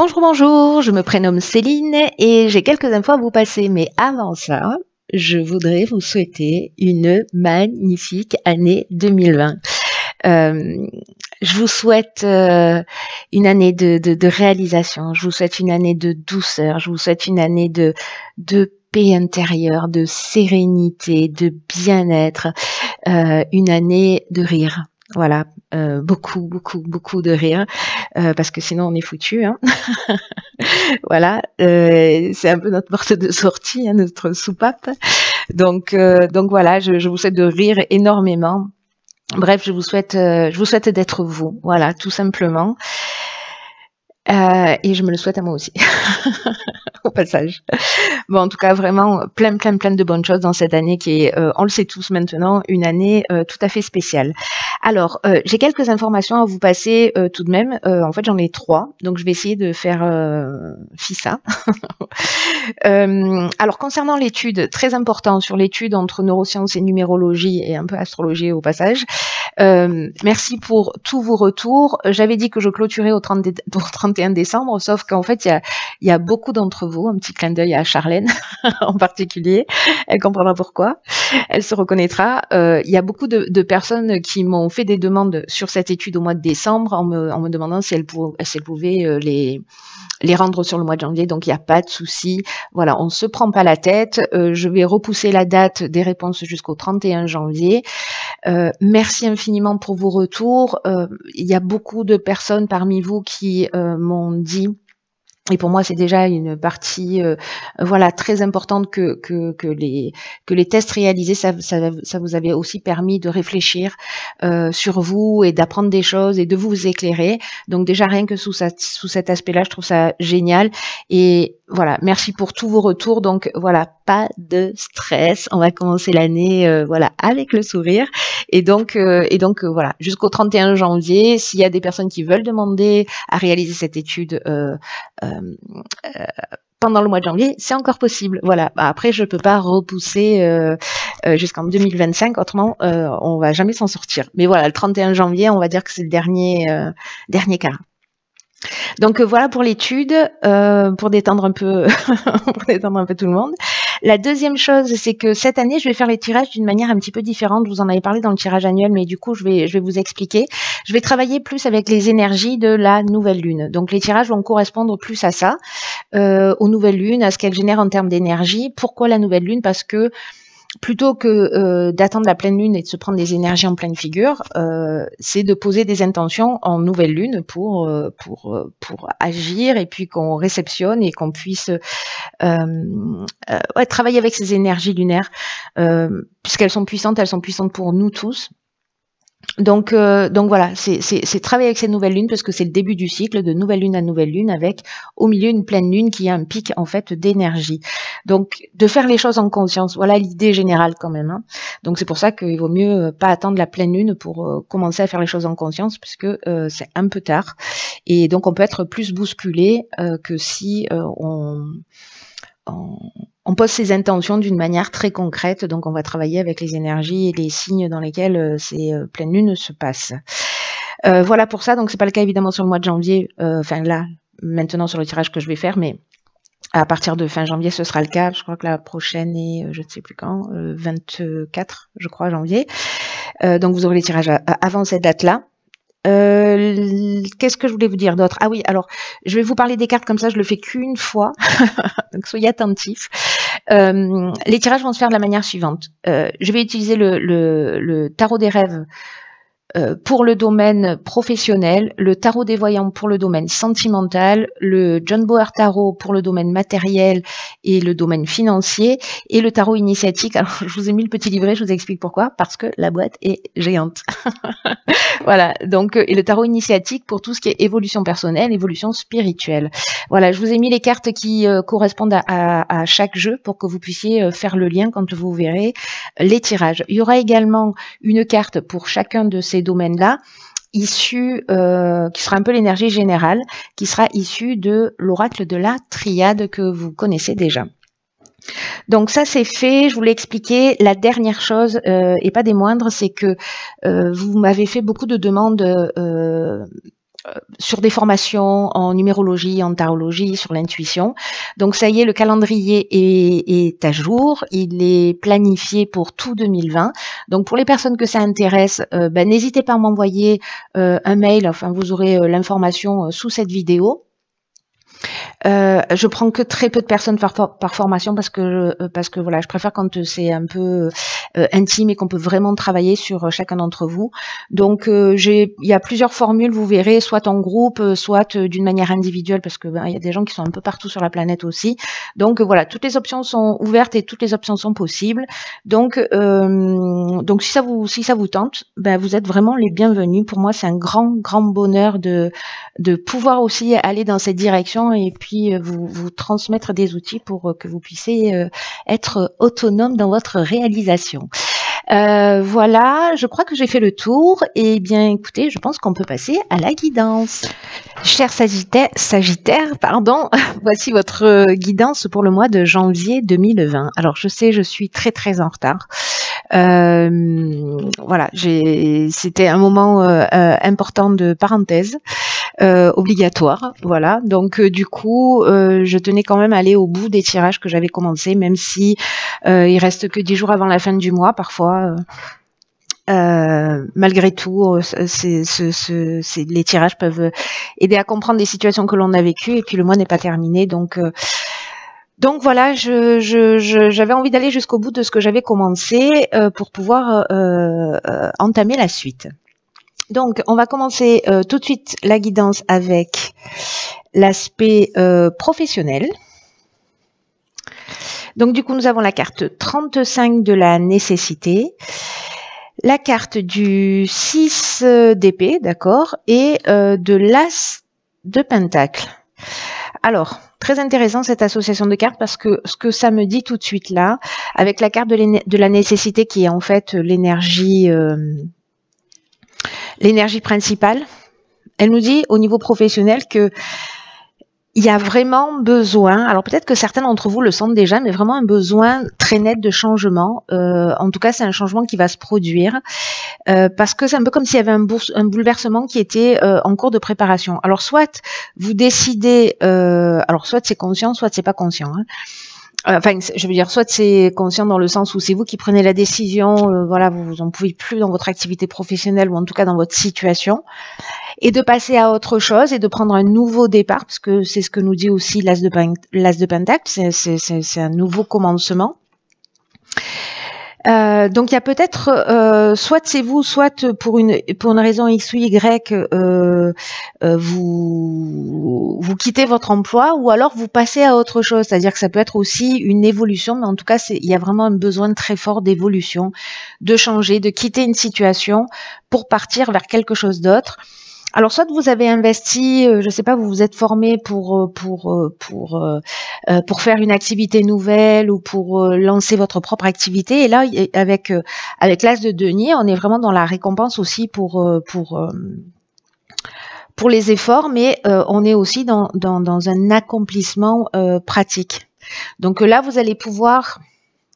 Bonjour, bonjour, je me prénomme Céline et j'ai quelques infos à vous passer. Mais avant ça, je voudrais vous souhaiter une magnifique année 2020. Euh, je vous souhaite une année de réalisation, je vous souhaite une année de douceur, je vous souhaite une année de paix intérieure, de sérénité, de bien-être, une année de rire. Voilà, beaucoup de rire, parce que sinon on est foutu, hein. Voilà, c'est un peu notre porte de sortie, hein, notre soupape. Donc voilà, je vous souhaite de rire énormément. Bref, je vous souhaite d'être vous, voilà, tout simplement. Et je me le souhaite à moi aussi, au passage. Bon, en tout cas, vraiment plein de bonnes choses dans cette année qui est, on le sait tous maintenant, une année tout à fait spéciale. Alors, j'ai quelques informations à vous passer tout de même. En fait, j'en ai 3, donc je vais essayer de faire FISA. Alors, concernant l'étude, très important sur l'étude entre neurosciences et numérologie et un peu astrologie au passage. Merci pour tous vos retours. J'avais dit que je clôturais au 31 décembre, sauf qu'en fait, il y a beaucoup d'entre vous, un petit clin d'œil à Charlène en particulier, elle comprendra pourquoi, elle se reconnaîtra. Il y a beaucoup de personnes qui m'ont fait des demandes sur cette étude au mois de décembre en me demandant si elles pouvaient les rendre sur le mois de janvier, donc il n'y a pas de souci. Voilà, on ne se prend pas la tête. Je vais repousser la date des réponses jusqu'au 31 janvier. Merci infiniment pour vos retours. Il y a beaucoup de personnes parmi vous qui m'ont dit, et pour moi c'est déjà une partie voilà, très importante que les tests réalisés, ça vous avait aussi permis de réfléchir sur vous et d'apprendre des choses et de vous éclairer. Donc déjà rien que sous cet aspect-là, je trouve ça génial. Et voilà, merci pour tous vos retours. Donc voilà, pas de stress. On va commencer l'année voilà, avec le sourire. Et donc voilà, jusqu'au 31 janvier, s'il y a des personnes qui veulent demander à réaliser cette étude pendant le mois de janvier, c'est encore possible. Voilà. Après, je peux pas repousser jusqu'en 2025, autrement on va jamais s'en sortir. Mais voilà, le 31 janvier, on va dire que c'est le dernier quart. Donc voilà pour l'étude, pour détendre un peu, pour détendre un peu tout le monde. La deuxième chose, c'est que cette année, je vais faire les tirages d'une manière un petit peu différente. Je vous en avais parlé dans le tirage annuel, mais du coup, je vais vous expliquer. Je vais travailler plus avec les énergies de la nouvelle lune. Donc les tirages vont correspondre plus à ça, aux nouvelles lunes, à ce qu'elles génèrent en termes d'énergie. Pourquoi la nouvelle lune? Parce que plutôt que d'attendre la pleine lune et de se prendre des énergies en pleine figure, c'est de poser des intentions en nouvelle lune pour agir et puis qu'on réceptionne et qu'on puisse travailler avec ces énergies lunaires, puisqu'elles sont puissantes pour nous tous. Donc voilà, c'est travailler avec ces nouvelles lunes parce que c'est le début du cycle de nouvelle lune à nouvelle lune avec au milieu une pleine lune qui a un pic en fait d'énergie. Donc de faire les choses en conscience, voilà l'idée générale quand même, hein. Donc c'est pour ça qu'il vaut mieux pas attendre la pleine lune pour commencer à faire les choses en conscience puisque c'est un peu tard et donc on peut être plus bousculé que si on pose ses intentions d'une manière très concrète, donc on va travailler avec les énergies et les signes dans lesquels ces pleines lunes se passent. Voilà pour ça, donc c'est pas le cas évidemment sur le mois de janvier, enfin là, maintenant sur le tirage que je vais faire, mais à partir de fin janvier, ce sera le cas. Je crois que la prochaine est, je ne sais plus quand, 24, je crois, janvier. Donc vous aurez les tirages avant cette date-là. Qu'est-ce que je voulais vous dire d'autre? Ah oui, alors je vais vous parler des cartes comme ça, je le fais qu'une fois, donc soyez attentifs. Les tirages vont se faire de la manière suivante. Je vais utiliser le tarot des rêves pour le domaine professionnel, le tarot des voyants pour le domaine sentimental, le John Boer Tarot pour le domaine matériel et le domaine financier, et le tarot initiatique. Alors, je vous ai mis le petit livret, je vous explique pourquoi, parce que la boîte est géante. Voilà, donc, et le tarot initiatique pour tout ce qui est évolution personnelle, évolution spirituelle. Voilà, je vous ai mis les cartes qui correspondent à chaque jeu pour que vous puissiez faire le lien quand vous verrez les tirages. Il y aura également une carte pour chacun de ces domaines-là, issue, qui sera un peu l'énergie générale, qui sera issue de l'oracle de la triade que vous connaissez déjà. Donc ça c'est fait, je voulais expliquer. La dernière chose, et pas des moindres, c'est que vous m'avez fait beaucoup de demandes sur des formations en numérologie, en tarologie, sur l'intuition. Donc ça y est, le calendrier est à jour, il est planifié pour tout 2020. Donc pour les personnes que ça intéresse, n'hésitez pas à m'envoyer un mail, enfin vous aurez l'information sous cette vidéo. Je prends que très peu de personnes par formation parce que voilà, je préfère quand c'est un peu intime et qu'on peut vraiment travailler sur chacun d'entre vous. Donc il y a plusieurs formules, vous verrez, soit en groupe, soit d'une manière individuelle, parce que il y a des gens qui sont un peu partout sur la planète aussi. Donc voilà, toutes les options sont ouvertes et toutes les options sont possibles. Donc si ça vous tente, vous êtes vraiment les bienvenus. Pour moi, c'est un grand bonheur de pouvoir aussi aller dans cette direction et puis vous transmettre des outils pour que vous puissiez être autonome dans votre réalisation. Voilà, je crois que j'ai fait le tour. Et bien, écoutez, je pense qu'on peut passer à la guidance. Cher Sagittaire, pardon, voici votre guidance pour le mois de janvier 2020. Alors, je sais, je suis très en retard. Voilà, c'était un moment important de parenthèse. Obligatoire, voilà. Donc du coup, je tenais quand même à aller au bout des tirages que j'avais commencé, même si il reste que 10 jours avant la fin du mois. Parfois, malgré tout, les tirages peuvent aider à comprendre des situations que l'on a vécues, et puis le mois n'est pas terminé, donc voilà, j'avais envie d'aller jusqu'au bout de ce que j'avais commencé pour pouvoir entamer la suite. Donc, on va commencer tout de suite la guidance avec l'aspect professionnel. Donc, du coup, nous avons la carte 35 de la nécessité, la carte du 6 d'épée, d'accord, et de l'as de pentacle. Alors, très intéressant cette association de cartes parce que ce que ça me dit tout de suite là, avec la carte de la nécessité qui est en fait l'énergie principale, elle nous dit au niveau professionnel que il y a vraiment besoin, alors peut-être que certains d'entre vous le sentent déjà, mais vraiment un besoin très net de changement. En tout cas, c'est un changement qui va se produire parce que c'est un peu comme s'il y avait un bouleversement qui était en cours de préparation. Alors soit vous décidez, alors soit c'est conscient, soit c'est pas conscient. Hein. Enfin, je veux dire, soit c'est conscient dans le sens où c'est vous qui prenez la décision, voilà, vous en pouvez plus dans votre activité professionnelle ou en tout cas dans votre situation, et de passer à autre chose et de prendre un nouveau départ, parce que c'est ce que nous dit aussi l'as de pentacle, c'est un nouveau commencement. Donc il y a peut-être soit c'est vous, soit pour une raison X ou Y, vous quittez votre emploi, ou alors vous passez à autre chose. C'est-à-dire que ça peut être aussi une évolution, mais en tout cas il y a vraiment un besoin très fort d'évolution, de changer, de quitter une situation pour partir vers quelque chose d'autre. Alors soit vous avez investi, je sais pas, vous vous êtes formé pour faire une activité nouvelle ou pour lancer votre propre activité, et là avec l'as de denier, on est vraiment dans la récompense aussi pour les efforts, mais on est aussi dans un accomplissement pratique. Donc là vous allez pouvoir,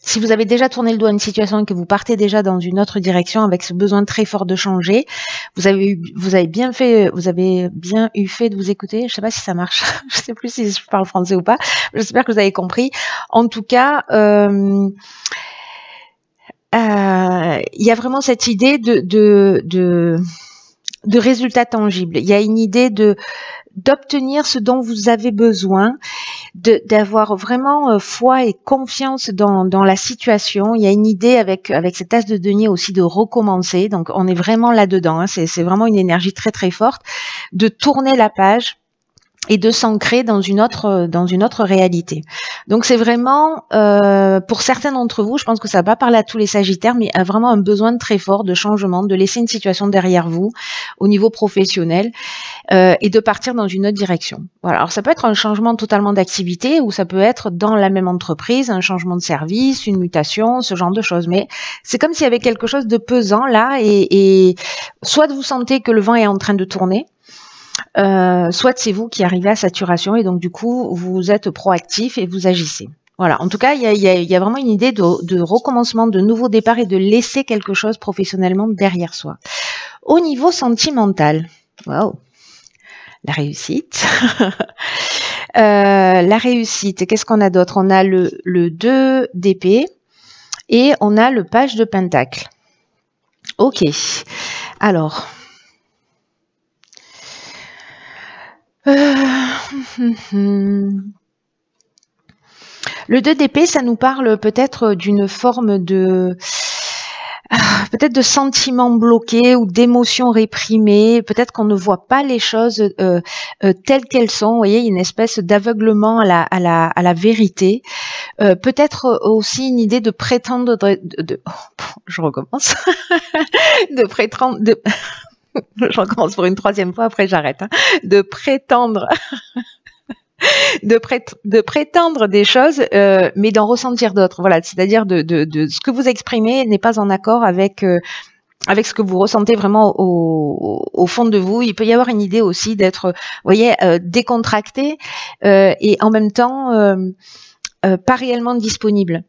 si vous avez déjà tourné le dos à une situation et que vous partez déjà dans une autre direction avec ce besoin très fort de changer, vous avez bien eu fait de vous écouter. Je sais pas si ça marche. Je sais plus si je parle français ou pas. J'espère que vous avez compris. En tout cas, il y a vraiment cette idée de résultats tangibles. Il y a une idée d'obtenir ce dont vous avez besoin, d'avoir vraiment foi et confiance dans la situation. Il y a une idée avec cette as de denier aussi de recommencer. Donc on est vraiment là-dedans. Hein. C'est vraiment une énergie très forte de tourner la page et de s'ancrer dans une autre réalité. Donc c'est vraiment, pour certains d'entre vous, je pense que ça va pas parler à tous les Sagittaires, mais vraiment un besoin très fort de changement, de laisser une situation derrière vous au niveau professionnel et de partir dans une autre direction. Voilà. Alors ça peut être un changement totalement d'activité, ou ça peut être dans la même entreprise, un changement de service, une mutation, ce genre de choses. Mais c'est comme s'il y avait quelque chose de pesant là, et soit vous sentez que le vent est en train de tourner, soit c'est vous qui arrivez à saturation et donc du coup vous êtes proactif et vous agissez. Voilà, en tout cas il y a vraiment une idée de recommencement, de nouveau départ et de laisser quelque chose professionnellement derrière soi. Au niveau sentimental, waouh, la réussite. La réussite, qu'est-ce qu'on a d'autre? On a le 2 d'épée et on a le page de pentacle. Ok, alors... Le 2 d'épée, ça nous parle peut-être d'une forme de... peut-être de sentiments bloqués ou d'émotions réprimées, peut-être qu'on ne voit pas les choses telles qu'elles sont, vous voyez, une espèce d'aveuglement à la vérité, peut-être aussi une idée de prétendre, je recommence, de prétendre, je recommence pour une troisième fois, après j'arrête, hein, de prétendre... de prétendre des choses, mais d'en ressentir d'autres. Voilà, c'est-à-dire de ce que vous exprimez n'est pas en accord avec ce que vous ressentez vraiment au fond de vous. Il peut y avoir une idée aussi d'être, vous voyez, décontracté et en même temps pas réellement disponible.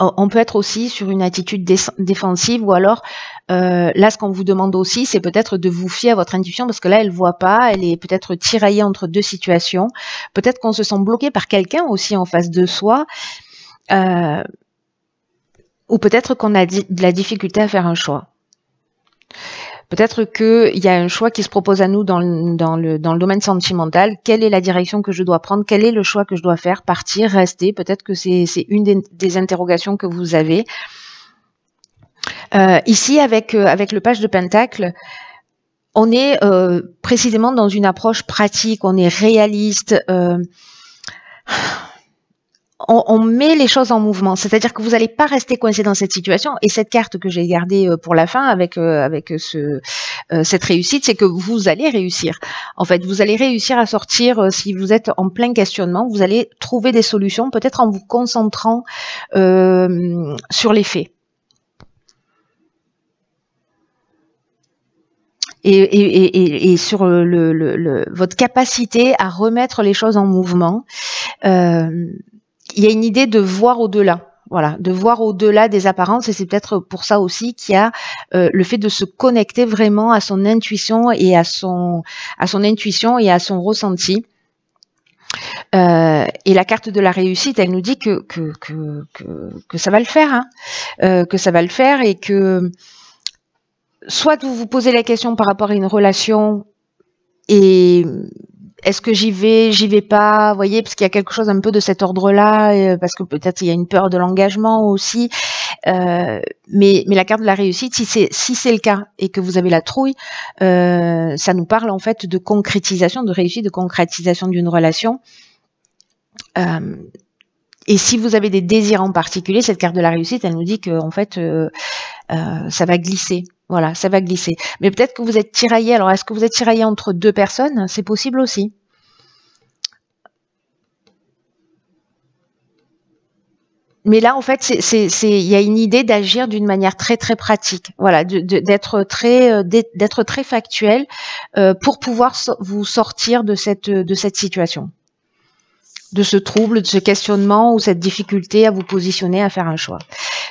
On peut être aussi sur une attitude défensive ou alors là ce qu'on vous demande aussi c'est peut-être de vous fier à votre intuition parce que là elle voit pas, elle est peut-être tiraillée entre deux situations, peut-être qu'on se sent bloqué par quelqu'un aussi en face de soi ou peut-être qu'on a de la difficulté à faire un choix. Peut-être qu'il y a un choix qui se propose à nous dans le domaine sentimental. Quelle est la direction que je dois prendre? Quel est le choix que je dois faire? Partir, rester? Peut-être que c'est une des interrogations que vous avez. Ici, avec le page de pentacle, on est précisément dans une approche pratique, on est réaliste. On met les choses en mouvement, c'est-à-dire que vous n'allez pas rester coincé dans cette situation. Et cette carte que j'ai gardée pour la fin avec cette réussite, c'est que vous allez réussir. En fait, vous allez réussir à sortir, si vous êtes en plein questionnement, vous allez trouver des solutions, peut-être en vous concentrant sur les faits. Et sur votre capacité à remettre les choses en mouvement. Il y a une idée de voir au-delà, voilà, de voir au-delà des apparences, et c'est peut-être pour ça aussi qu'il y a le fait de se connecter vraiment à son intuition et à son intuition et à son ressenti. Et la carte de la réussite, elle nous dit que ça va le faire, hein, que ça va le faire, et que soit vous vous posez la question par rapport à une relation et est-ce que j'y vais pas, vous voyez, parce qu'il y a quelque chose un peu de cet ordre-là, parce que peut-être il y a une peur de l'engagement aussi, mais la carte de la réussite, si c'est le cas et que vous avez la trouille, ça nous parle en fait de concrétisation, de réussite, de concrétisation d'une relation. Et si vous avez des désirs en particulier, cette carte de la réussite, elle nous dit que en fait, ça va glisser. Voilà, ça va glisser. Mais peut-être que vous êtes tiraillé. Alors, est-ce que vous êtes tiraillé entre deux personnes? C'est possible aussi. Mais là, en fait, il y a une idée d'agir d'une manière très très pratique. Voilà, d'être très factuel pour pouvoir vous sortir de cette situation, de ce trouble, de ce questionnement ou cette difficulté à vous positionner, à faire un choix.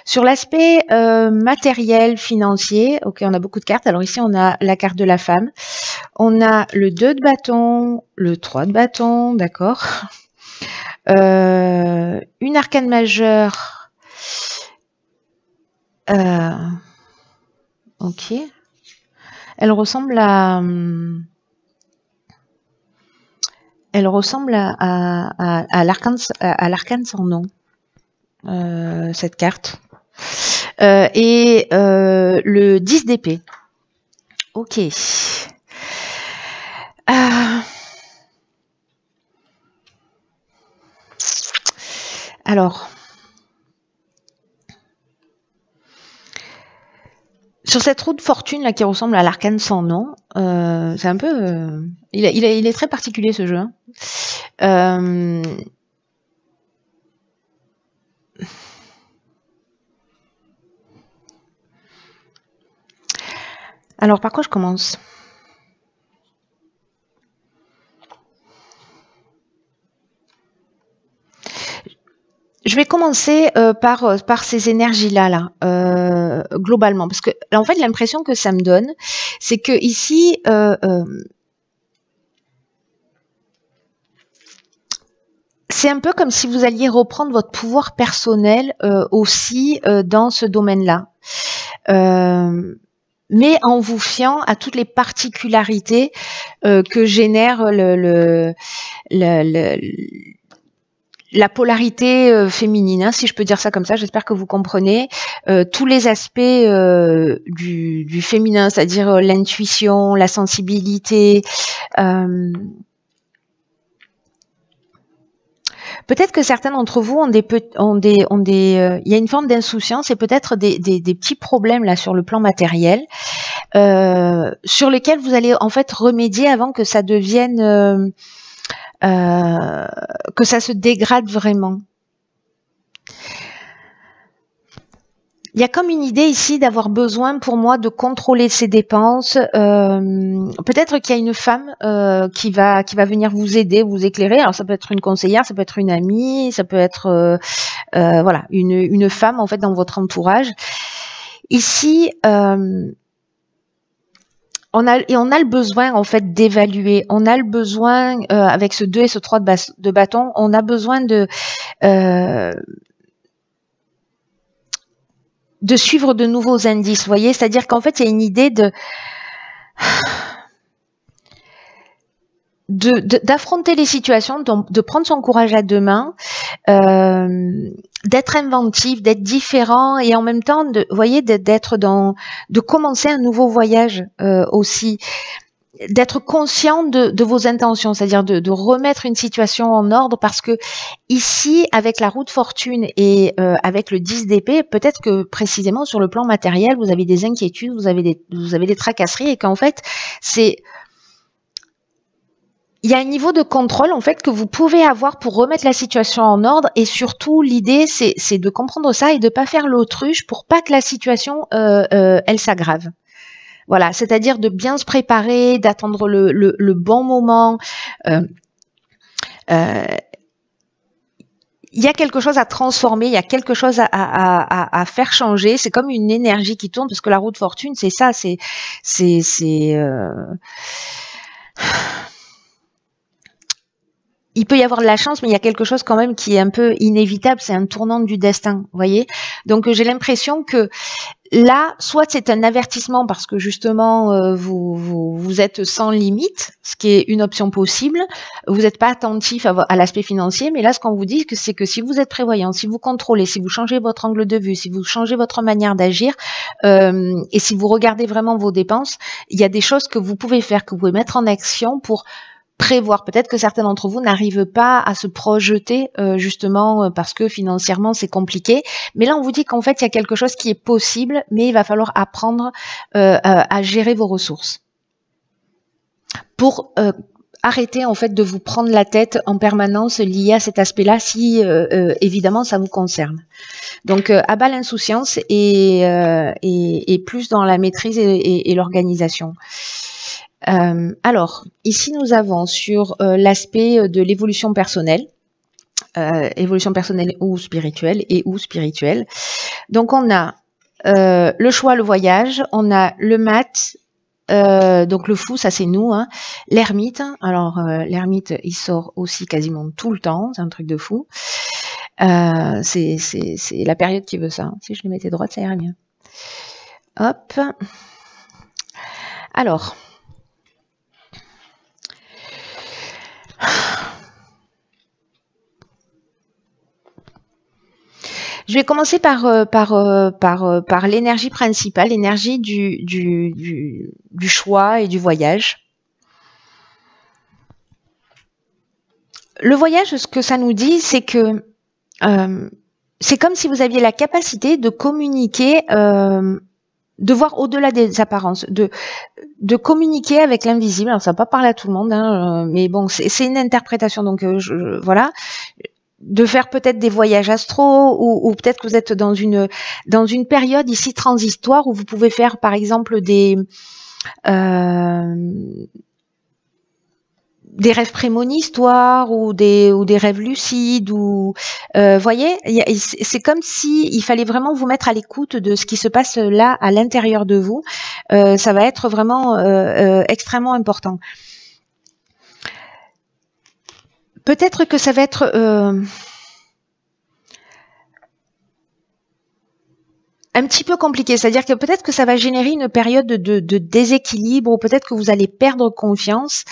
Sur l'aspect matériel, financier, ok, on a beaucoup de cartes. Alors ici, on a la carte de la femme. On a le 2 de bâton, le 3 de bâton, d'accord. Une arcane majeure. Ok. Elle ressemble à... Elle ressemble à l'arcane sans nom, cette carte. Et le 10 d'épée. Ok. Alors, sur cette roue de fortune là qui ressemble à l'arcane sans nom, c'est un peu... il est très particulier ce jeu. Hein. Alors, par quoi je commence? Je vais commencer par ces énergies-là, globalement, parce que en fait, l'impression que ça me donne, c'est que ici, c'est un peu comme si vous alliez reprendre votre pouvoir personnel aussi dans ce domaine-là. Mais en vous fiant à toutes les particularités que génère la polarité féminine, hein, si je peux dire ça comme ça. J'espère que vous comprenez tous les aspects du féminin, c'est-à-dire l'intuition, la sensibilité. Peut-être que certains d'entre vous il y a une forme d'insouciance et peut-être des petits problèmes là sur le plan matériel, sur lesquels vous allez en fait remédier avant que ça devienne, que ça se dégrade vraiment. Il y a comme une idée ici d'avoir besoin pour moi de contrôler ses dépenses. Peut-être qu'il y a une femme qui va venir vous aider, vous éclairer. Alors ça peut être une conseillère, ça peut être une amie, ça peut être voilà, une femme en fait dans votre entourage. Ici, on a le besoin en fait d'évaluer. On a le besoin avec ce 2 et ce 3 de bâton, on a besoin de suivre de nouveaux indices, vous voyez, c'est-à-dire qu'en fait, il y a une idée d'affronter les situations, de prendre son courage à deux mains, d'être inventif, d'être différent et en même temps, vous voyez, de commencer un nouveau voyage aussi. D'être conscient de vos intentions, c'est-à-dire de remettre une situation en ordre, parce que ici, avec la roue de fortune et avec le 10 d'épée, peut-être que précisément sur le plan matériel, vous avez des inquiétudes, vous avez des tracasseries et qu'en fait, il y a un niveau de contrôle en fait que vous pouvez avoir pour remettre la situation en ordre et surtout l'idée c'est de comprendre ça et de pas faire l'autruche pour pas que la situation elle s'aggrave. Voilà, c'est-à-dire de bien se préparer, d'attendre le bon moment. Il y a quelque chose à transformer, il y a quelque chose à faire changer. C'est comme une énergie qui tourne, parce que la roue de fortune, c'est ça, il peut y avoir de la chance, mais il y a quelque chose quand même qui est un peu inévitable, c'est un tournant du destin, vous voyez. Donc j'ai l'impression que là, soit c'est un avertissement parce que justement vous êtes sans limite, ce qui est une option possible. Vous n'êtes pas attentif à l'aspect financier, mais là ce qu'on vous dit, c'est que si vous êtes prévoyant, si vous contrôlez, si vous changez votre angle de vue, si vous changez votre manière d'agir, et si vous regardez vraiment vos dépenses, il y a des choses que vous pouvez faire, que vous pouvez mettre en action pour prévoir. Peut-être que certains d'entre vous n'arrivent pas à se projeter justement parce que financièrement c'est compliqué. Mais là on vous dit qu'en fait il y a quelque chose qui est possible, mais il va falloir apprendre à gérer vos ressources pour arrêter en fait de vous prendre la tête en permanence lié à cet aspect-là si évidemment ça vous concerne. Donc à bas l'insouciance et plus dans la maîtrise et l'organisation. Alors, ici nous avons sur l'aspect de l'évolution personnelle ou spirituelle Donc on a le choix, le voyage, on a le mat, donc le fou, ça c'est nous, hein, l'ermite. Alors l'ermite, il sort aussi quasiment tout le temps, c'est un truc de fou. C'est la période qui veut ça. Hein. Si je les mettais droite, ça irait mieux. Hop. Alors. Je vais commencer par l'énergie principale, l'énergie du choix et du voyage. Le voyage, ce que ça nous dit, c'est que c'est comme si vous aviez la capacité de communiquer, de voir au-delà des apparences, de communiquer avec l'invisible. Alors ça va pas parler à tout le monde, hein, mais bon, c'est une interprétation, donc voilà. De faire peut-être des voyages astraux ou peut-être que vous êtes dans une période ici transitoire où vous pouvez faire par exemple des rêves prémonitoires ou des rêves lucides ou voyez, c'est comme si il fallait vraiment vous mettre à l'écoute de ce qui se passe là à l'intérieur de vous. Ça va être vraiment extrêmement important. peut-être que ça va être un petit peu compliqué, c'est-à-dire que peut-être que ça va générer une période de déséquilibre, ou peut-être que vous allez perdre confiance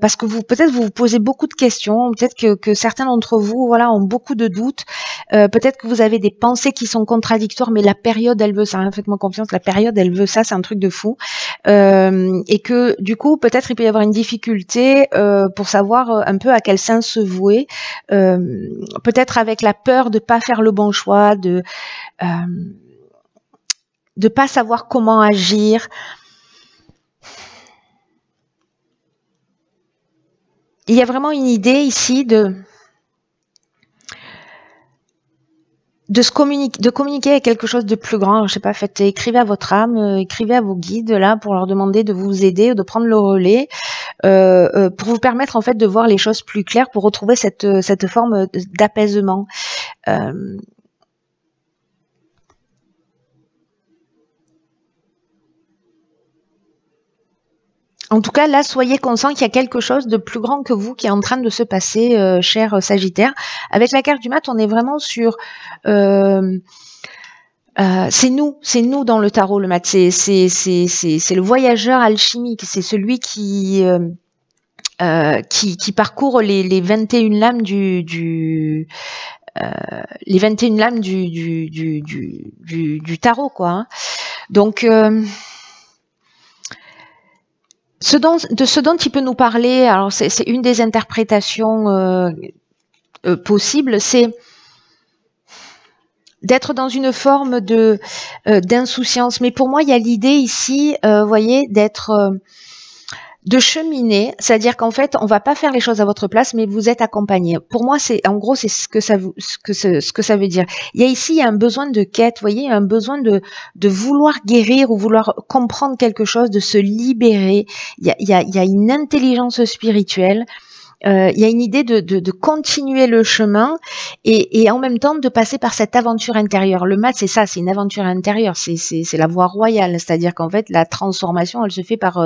parce que peut-être vous posez beaucoup de questions, peut-être que certains d'entre vous voilà ont beaucoup de doutes, peut-être que vous avez des pensées qui sont contradictoires, mais la période elle veut ça, hein, faites-moi confiance, la période elle veut ça, c'est un truc de fou, et que du coup peut-être il peut y avoir une difficulté pour savoir un peu à quel sens se vouer, peut-être avec la peur de pas faire le bon choix, de pas savoir comment agir. Il y a vraiment une idée ici de communiquer avec quelque chose de plus grand. Je sais pas, écrivez à votre âme, écrivez à vos guides là pour leur demander de vous aider, de prendre le relais, pour vous permettre en fait de voir les choses plus claires, pour retrouver cette forme d'apaisement. En tout cas, là, soyez conscient qu'il y a quelque chose de plus grand que vous qui est en train de se passer, cher Sagittaire. Avec la carte du mat, on est vraiment sur... c'est nous dans le tarot, le mat. C'est le voyageur alchimique. C'est celui qui parcourt les 21 lames les 21 lames du tarot, quoi. Hein. Donc... de ce dont il peut nous parler, alors c'est une des interprétations possibles, c'est d'être dans une forme d'insouciance. Mais pour moi, il y a l'idée ici, voyez, de cheminer, c'est-à-dire qu'en fait, on va pas faire les choses à votre place, mais vous êtes accompagné. Pour moi, en gros, c'est ce que ça veut dire. Il y a un besoin de quête, vous voyez, un besoin de vouloir guérir ou vouloir comprendre quelque chose, de se libérer. Il y a une intelligence spirituelle. Il y a une idée de continuer le chemin et en même temps de passer par cette aventure intérieure. Le mat, c'est ça, c'est une aventure intérieure, c'est la voie royale, c'est-à-dire qu'en fait la transformation, elle se fait par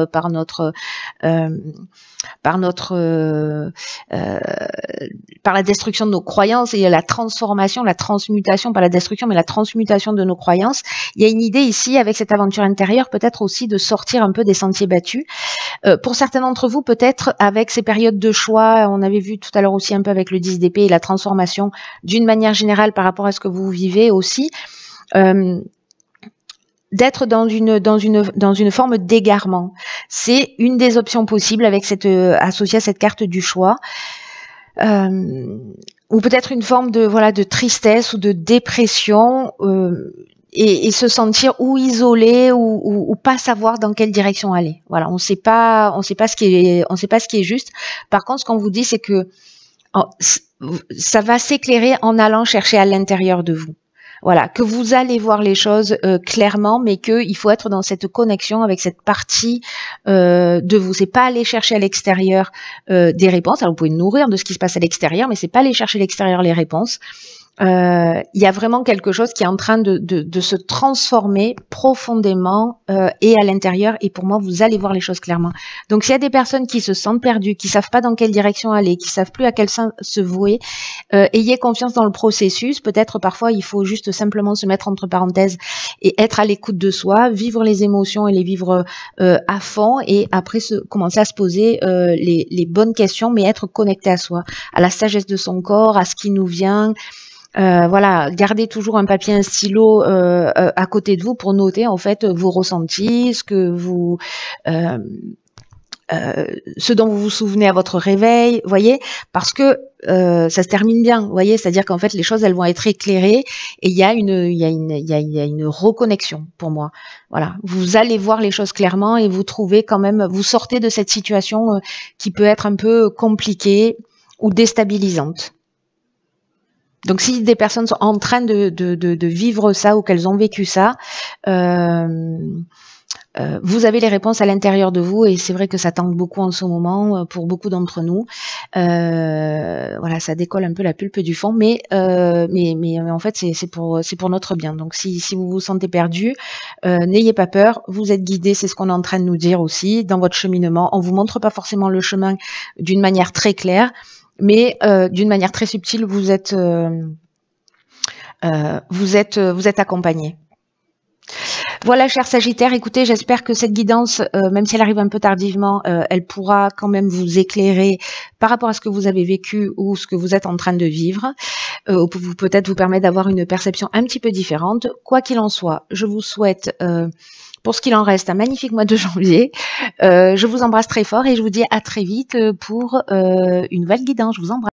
la destruction de nos croyances, et la transformation, la transmutation, pas la destruction, mais la transmutation de nos croyances. Il y a une idée ici, avec cette aventure intérieure, peut-être aussi de sortir un peu des sentiers battus. Pour certains d'entre vous, peut-être avec ces périodes de choix, on avait vu tout à l'heure aussi un peu avec le 10 d'épée et la transformation d'une manière générale par rapport à ce que vous vivez aussi, d'être dans une forme d'égarement. C'est une des options possibles avec associée à cette carte du choix. Ou peut-être une forme de tristesse ou de dépression, et se sentir ou isolé ou pas savoir dans quelle direction aller. Voilà, on sait pas ce qui est juste. Par contre, ce qu'on vous dit, c'est que ça va s'éclairer en allant chercher à l'intérieur de vous. Voilà, que vous allez voir les choses clairement, mais qu'il faut être dans cette connexion avec cette partie de vous. C'est pas aller chercher à l'extérieur des réponses. Alors vous pouvez nourrir de ce qui se passe à l'extérieur, mais c'est pas aller chercher à l'extérieur les réponses. Il y a vraiment quelque chose qui est en train de se transformer profondément et à l'intérieur, et pour moi vous allez voir les choses clairement. Donc s'il y a des personnes qui se sentent perdues, qui savent pas dans quelle direction aller, qui savent plus à quel sens se vouer, ayez confiance dans le processus. Peut-être parfois il faut juste simplement se mettre entre parenthèses et être à l'écoute de soi, vivre les émotions et les vivre à fond, et après commencer à se poser les bonnes questions, mais être connecté à soi, à la sagesse de son corps, à ce qui nous vient. Voilà, gardez toujours un papier, un stylo à côté de vous pour noter en fait vos ressentis, ce dont vous vous souvenez à votre réveil, voyez, parce que ça se termine bien, voyez, c'est-à-dire qu'en fait les choses elles vont être éclairées, et il y a une reconnexion pour moi. Voilà, vous allez voir les choses clairement et vous trouvez quand même, vous sortez de cette situation qui peut être un peu compliquée ou déstabilisante. Donc si des personnes sont en train de vivre ça, ou qu'elles ont vécu ça, vous avez les réponses à l'intérieur de vous, et c'est vrai que ça tangue beaucoup en ce moment pour beaucoup d'entre nous. Voilà, ça décolle un peu la pulpe du fond, mais en fait c'est pour notre bien. Donc si vous vous sentez perdu, n'ayez pas peur, vous êtes guidés, c'est ce qu'on est en train de nous dire aussi dans votre cheminement. On vous montre pas forcément le chemin d'une manière très claire. mais d'une manière très subtile, vous êtes accompagné. Voilà, cher Sagittaire, écoutez, j'espère que cette guidance, même si elle arrive un peu tardivement, elle pourra quand même vous éclairer par rapport à ce que vous avez vécu ou ce que vous êtes en train de vivre, ou peut-être vous permettre d'avoir une perception un petit peu différente. Quoi qu'il en soit, je vous souhaite, pour ce qu'il en reste, un magnifique mois de janvier. Je vous embrasse très fort et je vous dis à très vite pour une nouvelle guidance. Je vous embrasse.